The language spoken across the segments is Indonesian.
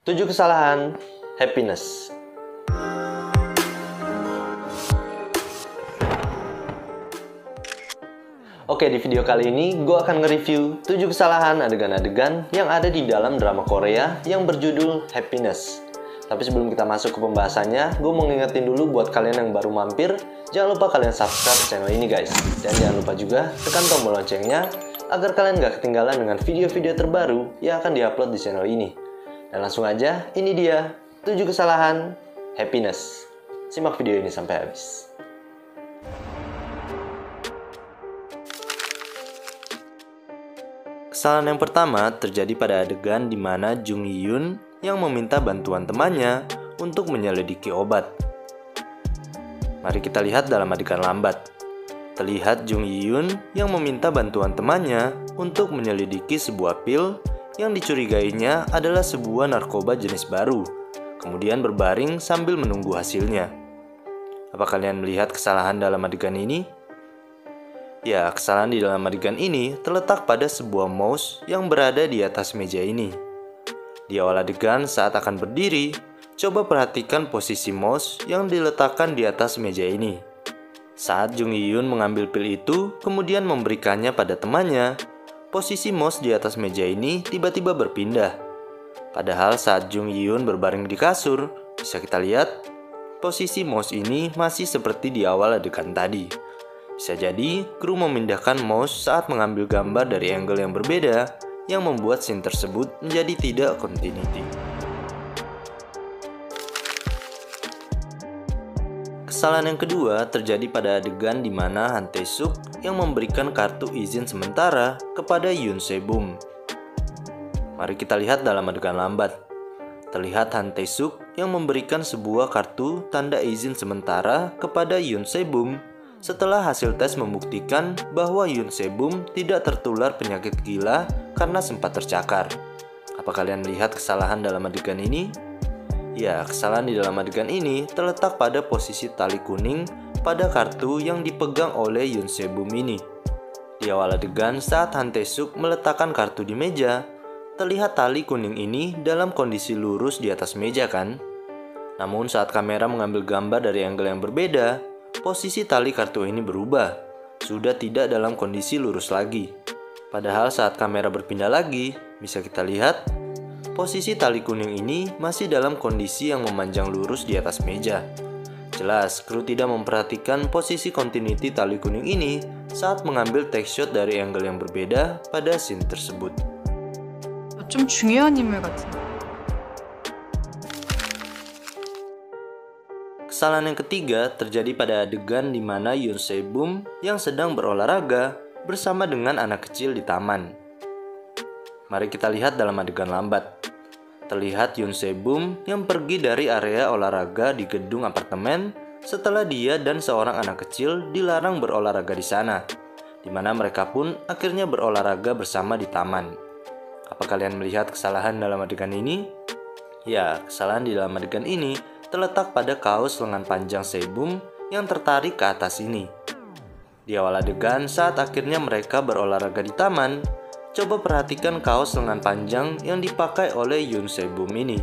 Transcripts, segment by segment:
7 kesalahan happiness. Oke, di video kali ini gue akan nge-review 7 kesalahan adegan-adegan yang ada di dalam drama Korea yang berjudul Happiness. Tapi sebelum kita masuk ke pembahasannya, gue mau ngingetin dulu buat kalian yang baru mampir, jangan lupa kalian subscribe channel ini guys. Dan jangan lupa juga tekan tombol loncengnya agar kalian gak ketinggalan dengan video-video terbaru yang akan diupload di channel ini. Dan langsung aja, ini dia 7 kesalahan happiness. Simak video ini sampai habis. Kesalahan yang pertama terjadi pada adegan di mana Jung Hee-yoon yang meminta bantuan temannya untuk menyelidiki obat. Mari kita lihat dalam adegan lambat. Terlihat Jung Hee-yoon yang meminta bantuan temannya untuk menyelidiki sebuah pil yang dicurigainya adalah sebuah narkoba jenis baru, kemudian berbaring sambil menunggu hasilnya. Apa kalian melihat kesalahan dalam adegan ini? Ya, kesalahan di dalam adegan ini terletak pada sebuah mouse yang berada di atas meja ini. Di awal adegan saat akan berdiri, coba perhatikan posisi mouse yang diletakkan di atas meja ini. Saat Jung Hee-yoon mengambil pil itu, kemudian memberikannya pada temannya, posisi mouse di atas meja ini tiba-tiba berpindah. Padahal saat Jung Hee-yoon berbaring di kasur, bisa kita lihat, posisi mouse ini masih seperti di awal adegan tadi. Bisa jadi, kru memindahkan mouse saat mengambil gambar dari angle yang berbeda, yang membuat scene tersebut menjadi tidak continuity. Kesalahan yang kedua terjadi pada adegan di mana Han Tae-suk yang memberikan kartu izin sementara kepada Yoon Se-bum. Mari kita lihat dalam adegan lambat. Terlihat Han Tae-suk yang memberikan sebuah kartu tanda izin sementara kepada Yoon Se-bum setelah hasil tes membuktikan bahwa Yoon Se-bum tidak tertular penyakit gila karena sempat tercakar. Apa kalian melihat kesalahan dalam adegan ini? Ya, kesalahan di dalam adegan ini terletak pada posisi tali kuning pada kartu yang dipegang oleh Yoon Se-bum ini. Di awal adegan saat Han Tae-suk meletakkan kartu di meja, terlihat tali kuning ini dalam kondisi lurus di atas meja kan? Namun saat kamera mengambil gambar dari angle yang berbeda, posisi tali kartu ini berubah, sudah tidak dalam kondisi lurus lagi. Padahal saat kamera berpindah lagi, bisa kita lihat, posisi tali kuning ini masih dalam kondisi yang memanjang lurus di atas meja. Jelas, kru tidak memperhatikan posisi continuity tali kuning ini saat mengambil take shot dari angle yang berbeda pada scene tersebut. 좀 중요한 인물 같은데. Kesalahan yang ketiga terjadi pada adegan di mana Yoon Se-bum yang sedang berolahraga bersama dengan anak kecil di taman. Mari kita lihat dalam adegan lambat. Terlihat Yoon Se-bum yang pergi dari area olahraga di gedung apartemen setelah dia dan seorang anak kecil dilarang berolahraga di sana, di mana mereka pun akhirnya berolahraga bersama di taman. Apa kalian melihat kesalahan dalam adegan ini? Ya, kesalahan di dalam adegan ini terletak pada kaos lengan panjang Se-bum yang tertarik ke atas ini. Di awal adegan saat akhirnya mereka berolahraga di taman, coba perhatikan kaos lengan panjang yang dipakai oleh Yoon Se-bum ini.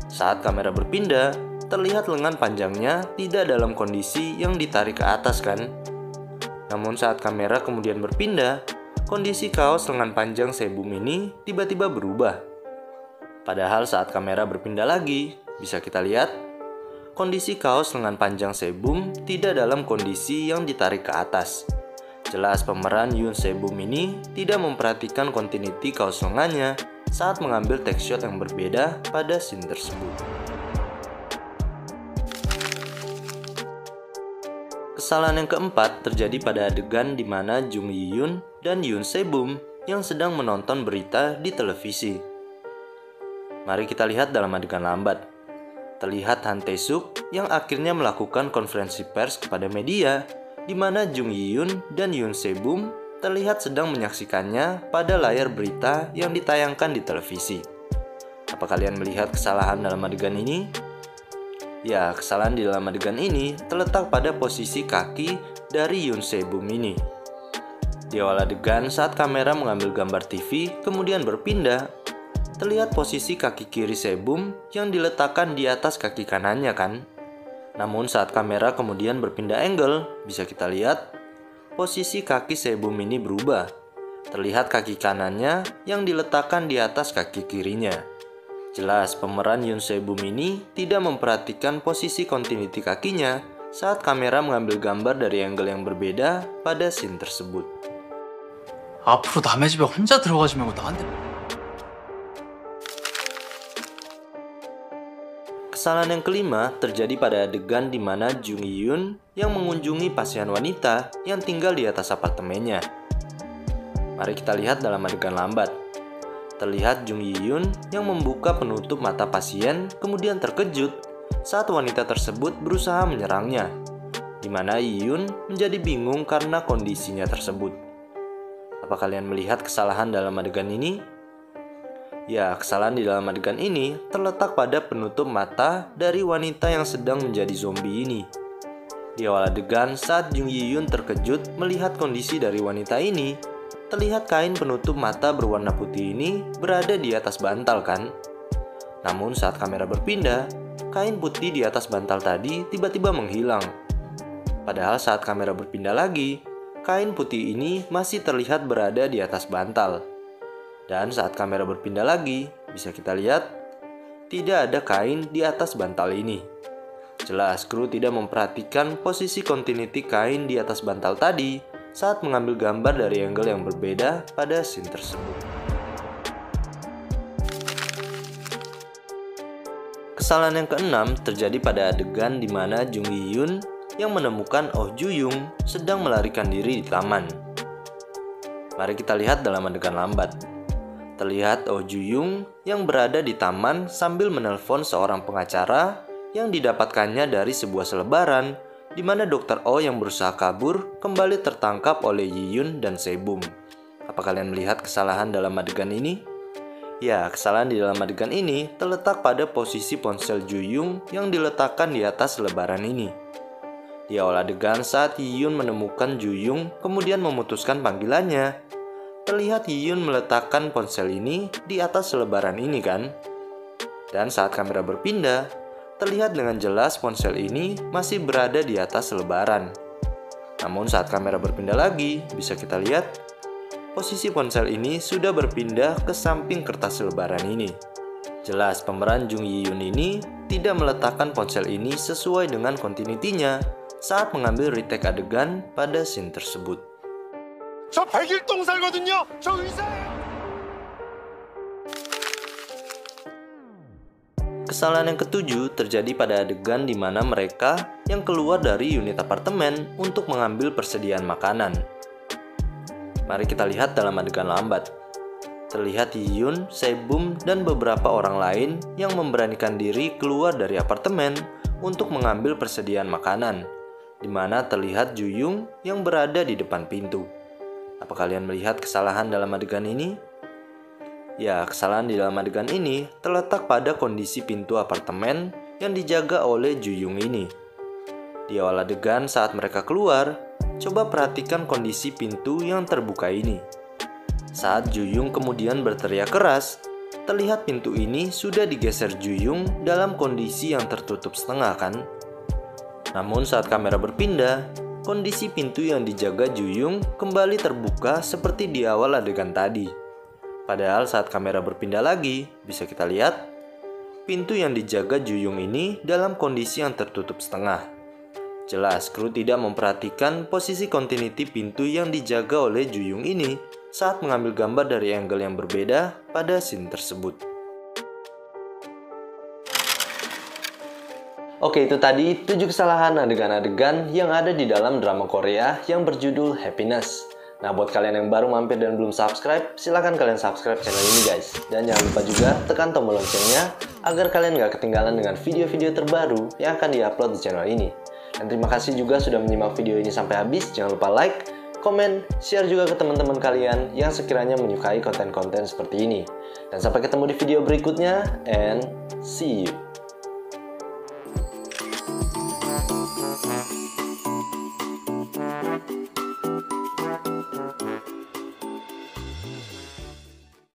Saat kamera berpindah, terlihat lengan panjangnya tidak dalam kondisi yang ditarik ke atas kan? Namun saat kamera kemudian berpindah, kondisi kaos lengan panjang Se-bum ini tiba-tiba berubah. Padahal saat kamera berpindah lagi, bisa kita lihat, kondisi kaos lengan panjang Se-bum tidak dalam kondisi yang ditarik ke atas. Jelas pemeran Yoon Se-bum ini tidak memperhatikan continuity kaos lengannya saat mengambil take shot yang berbeda pada scene tersebut. Kesalahan yang keempat terjadi pada adegan di mana Jung Hee-yoon dan Yoon Se-bum yang sedang menonton berita di televisi. Mari kita lihat dalam adegan lambat. Terlihat Han Tae-suk yang akhirnya melakukan konferensi pers kepada media, di mana Jung Hee-yoon dan Yoon Se-bum terlihat sedang menyaksikannya pada layar berita yang ditayangkan di televisi. Apa kalian melihat kesalahan dalam adegan ini? Ya, kesalahan di dalam adegan ini terletak pada posisi kaki dari Yoon Se-bum ini. Di awal adegan saat kamera mengambil gambar TV kemudian berpindah, terlihat posisi kaki kiri Sebum yang diletakkan di atas kaki kanannya kan? Namun saat kamera kemudian berpindah angle, bisa kita lihat posisi kaki Sebum ini berubah. Terlihat kaki kanannya yang diletakkan di atas kaki kirinya. Jelas pemeran Yoon Sebum ini tidak memperhatikan posisi continuity kakinya saat kamera mengambil gambar dari angle yang berbeda pada scene tersebut. 앞으로 남의 집에 혼자 들어가지 말고 나한테. Kesalahan yang kelima terjadi pada adegan di mana Jung Yi-yoon yang mengunjungi pasien wanita yang tinggal di atas apartemennya. Mari kita lihat dalam adegan lambat. Terlihat Jung Yi-yoon yang membuka penutup mata pasien kemudian terkejut saat wanita tersebut berusaha menyerangnya, di mana Yi-yoon menjadi bingung karena kondisinya tersebut. Apa kalian melihat kesalahan dalam adegan ini? Ya, kesalahan di dalam adegan ini terletak pada penutup mata dari wanita yang sedang menjadi zombie ini. Di awal adegan, saat Jung Yi-yoon terkejut melihat kondisi dari wanita ini, terlihat kain penutup mata berwarna putih ini berada di atas bantal kan? Namun saat kamera berpindah, kain putih di atas bantal tadi tiba-tiba menghilang. Padahal saat kamera berpindah lagi, kain putih ini masih terlihat berada di atas bantal. Dan saat kamera berpindah lagi, bisa kita lihat tidak ada kain di atas bantal ini. Jelas kru tidak memperhatikan posisi continuity kain di atas bantal tadi saat mengambil gambar dari angle yang berbeda pada scene tersebut. Kesalahan yang keenam terjadi pada adegan di mana Jung Yi-yoon yang menemukan Oh Ju-young sedang melarikan diri di taman. Mari kita lihat dalam adegan lambat. Terlihat Oh Ju-young yang berada di taman sambil menelpon seorang pengacara yang didapatkannya dari sebuah selebaran di mana Dr. Oh yang berusaha kabur kembali tertangkap oleh Yi-yoon dan Sebum. Apa kalian melihat kesalahan dalam adegan ini? Ya, kesalahan di dalam adegan ini terletak pada posisi ponsel Ju-young yang diletakkan di atas selebaran ini. Di awal adegan saat Yi-yoon menemukan Ju-young kemudian memutuskan panggilannya, terlihat Yi-yoon meletakkan ponsel ini di atas selebaran ini kan? Dan saat kamera berpindah, terlihat dengan jelas ponsel ini masih berada di atas selebaran. Namun saat kamera berpindah lagi, bisa kita lihat posisi ponsel ini sudah berpindah ke samping kertas selebaran ini. Jelas pemeran Jung Yi-yoon ini tidak meletakkan ponsel ini sesuai dengan continuity-nya saat mengambil retake adegan pada scene tersebut. 저 백일동 살거든요. 저 의사예요. Kesalahan yang ketujuh terjadi pada adegan di mana mereka yang keluar dari unit apartemen untuk mengambil persediaan makanan. Mari kita lihat dalam adegan lambat. Terlihat Yi-yoon, Sebum, dan beberapa orang lain yang memberanikan diri keluar dari apartemen untuk mengambil persediaan makanan, di mana terlihat Ju-young yang berada di depan pintu. Apa kalian melihat kesalahan dalam adegan ini? Ya, kesalahan di dalam adegan ini terletak pada kondisi pintu apartemen yang dijaga oleh Ju-young ini. Di awal adegan saat mereka keluar, coba perhatikan kondisi pintu yang terbuka ini. Saat Ju-young kemudian berteriak keras, terlihat pintu ini sudah digeser Ju-young dalam kondisi yang tertutup setengah kan? Namun saat kamera berpindah, kondisi pintu yang dijaga Ju-young kembali terbuka seperti di awal adegan tadi. Padahal saat kamera berpindah lagi, bisa kita lihat pintu yang dijaga Ju-young ini dalam kondisi yang tertutup setengah. Jelas kru tidak memperhatikan posisi continuity pintu yang dijaga oleh Ju-young ini saat mengambil gambar dari angle yang berbeda pada scene tersebut. Oke, itu tadi 7 kesalahan adegan-adegan yang ada di dalam drama Korea yang berjudul Happiness. Nah, buat kalian yang baru mampir dan belum subscribe, silahkan kalian subscribe channel ini guys. Dan jangan lupa juga tekan tombol loncengnya agar kalian gak ketinggalan dengan video-video terbaru yang akan diupload di channel ini. Dan terima kasih juga sudah menyimak video ini sampai habis. Jangan lupa like, komen, share juga ke teman-teman kalian yang sekiranya menyukai konten-konten seperti ini. Dan sampai ketemu di video berikutnya, and see you.